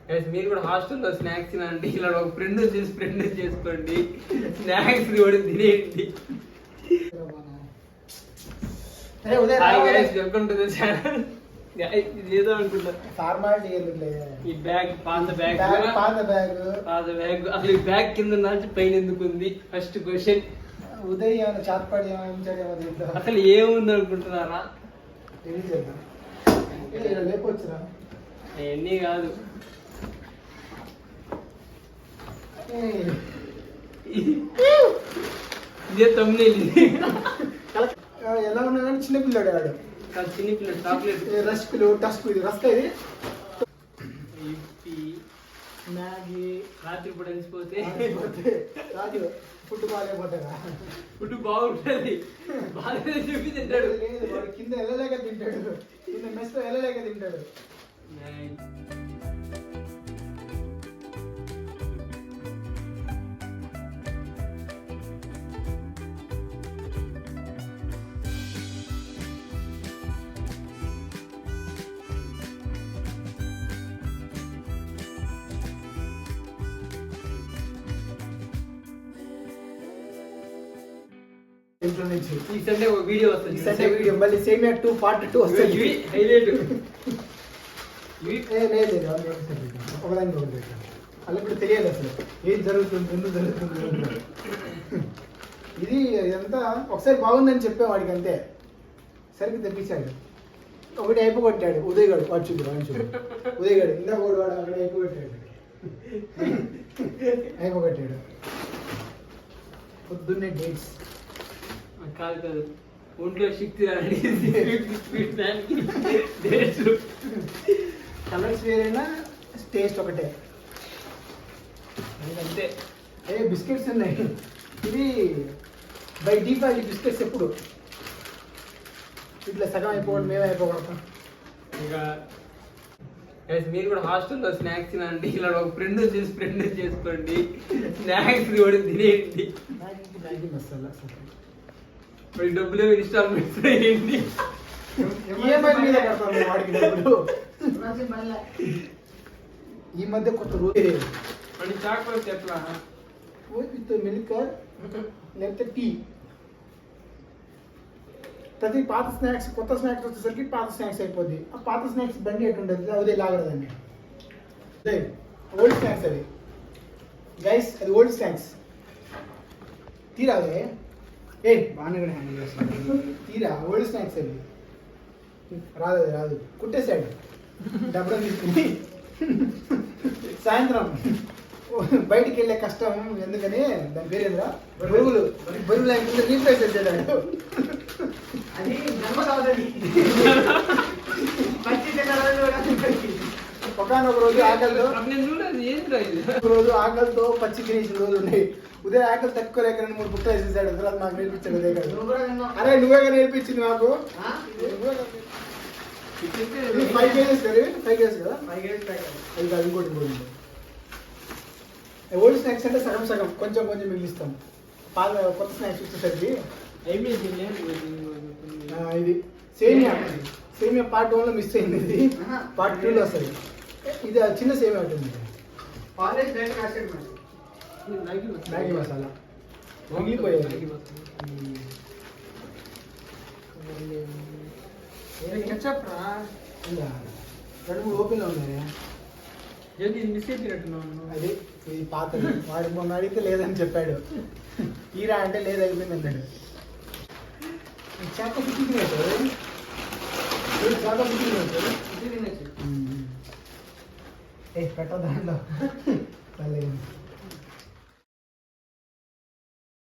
మీరు కూడా హాస్టల్లో స్నాక్స్ తినండి, ఇలా ఒక ఫ్రెండ్ చేసుకోండి, స్నాక్స్ కూడా తినేయండి. Welcome to the channel. ఏదో అనుకుంటా ఫార్మాలిటీ ఈ బ్యాగ్ పాత బ్యాగ్ అసలు ఈ బ్యాగ్ కింద నుంచి పైన ఎందుకు ఉంది? First question. ఉదయ్ ఏమైనా చాట్పాడి అసలు ఏముంది అనుకుంటున్నారా? లేపొచ్చురా అవన్నీ కాదు. ఇదే తమ్ముళ్ళు ఎలా ఉన్నా కానీ చిన్నపిల్లాడు వాడు. చిన్నపిల్లడు చాక్లెట్ రస్కులు టస్క్ ఇది రస్క్ ఇది మ్యాగీ రాత్రి పూట అలసిపోతే రాజు ఫుడ్ బాగాలేకపోతారా? ఫుడ్ బాగుంటుంది, బాగా చెప్పి తింటాడు. వాడు కింద వెళ్ళలేక తింటాడు, కింద మెస్ లో వెళ్ళలేక తింటాడు. ఈ సండే ఒక వీడియో వస్తుంది, సండే వీడియో మళ్ళీ సేమియా 2 పార్ట్ 2 వస్తుంది. హైలైట్ ఒకదానికి ఒకటి అలా ఇప్పుడు తెలియదు అసలు ఏం జరుగుతుంది, ఎందుకు జరుగుతుంది. ఇది ఇదంతా ఒకసారి బాగుందని చెప్పేవాడికి అంతే, సరిగ్గా తెప్పించాడు. ఒకటి అయిపోగొట్టాడు ఉదయ్ గారు. వాడు చూడు ఉదయ్ గారు ఇందాక వాడు అక్కడ అయిపోగొట్టాడు. పొద్దున్నే డేట్స్ కాదు ఒంట్లో శక్తి కలర్స్ వేరైనా టేస్ట్ ఒకటే అంతే. బిస్కెట్స్ ఉన్నాయి. ఇది బై డిఫాల్ట్ బిస్కెట్స్ ఎప్పుడు ఇట్లా సగం అయిపోవడం మేమే అయిపోగొడతాం. ఇంకా మీరు కూడా హాస్టల్లో స్నాక్స్ తినండి, ఇలా ఒక ఫ్రెండ్ చేసుకోండి, స్నాక్స్ కూడా తినేయండి. మ్యాగీ మసాలా మరి డబ్బులు ఇన్స్టాల్మెంట్స్ వేయండి. వాడికి డబ్బులు ఈ మధ్య కొత్త రోజు చాక్లెట్ ఎట్లా విత్ మిల్క్ లేకపోతే టీ. ప్రతి పాత స్నాక్స్ కొత్త స్నాక్స్ వచ్చేసరికి పాత స్నాక్స్ అయిపోద్ది. ఆ పాత స్నాక్స్ బండి ఎటు ఉంటుంది, అదే లాగడదండి. ఓల్డ్ స్నాక్స్ అది గైస్, అది ఓల్డ్ స్నాక్స్. తీరాదే బాగానే కూడా హ్యాండిల్ చేస్తాను. తీరా ఓల్డ్ స్నాక్స్ అది రాదు కుట్టేశాడు. డబ్బులు తీసుకుని సాయంత్రం బయటికి వెళ్ళే కష్టం ఎందుకని దాని పేరేంద్రా బరువులు లేకుండా రీప్లేస్ చేసాడు. అది ఒకనొక రోజు ఆకలితో పచ్చి తినేసిన రోజులు ఉన్నాయి. ఉదయం ఆకలి తక్కువ లేక 2-3 బుక్కలు వేసేసాడు. తర్వాత నాకు నేర్పించాడు ఉదయ్ గారు. అరే నువ్వేగా నేర్పించింది నాకు. 5 కేజెస్ కదా, 5 కేజెస్ కదా, 5 కేజెస్ అది కాదు ఇంకోటి పోయింది. ఓల్డ్ స్నాక్స్ అంటే సగం కొంచెం మిగిలిస్తాం. కొత్త స్నాక్స్ వచ్చేసరికి ఇది సేమియా పార్ట్ 1లో మిస్ అయింది. ఇది పార్ట్ 2లో వస్తుంది. ఇది చిన్న సేమియా ఉంటుంది. మ్యాగీ మసాలా మిగిలిపోయేది. ఇంకా 2-3 ఓపెన్లో ఉన్నాయి. మిస్ అయిపోయినట్టున్నాను. అది ఇది పాత వాడు మొన్న అడిగితే లేదని చెప్పాడు. తీరా అంటే లేదు అయిపోయింది అన్నాడు. చేప పెట్ట దాంట్లో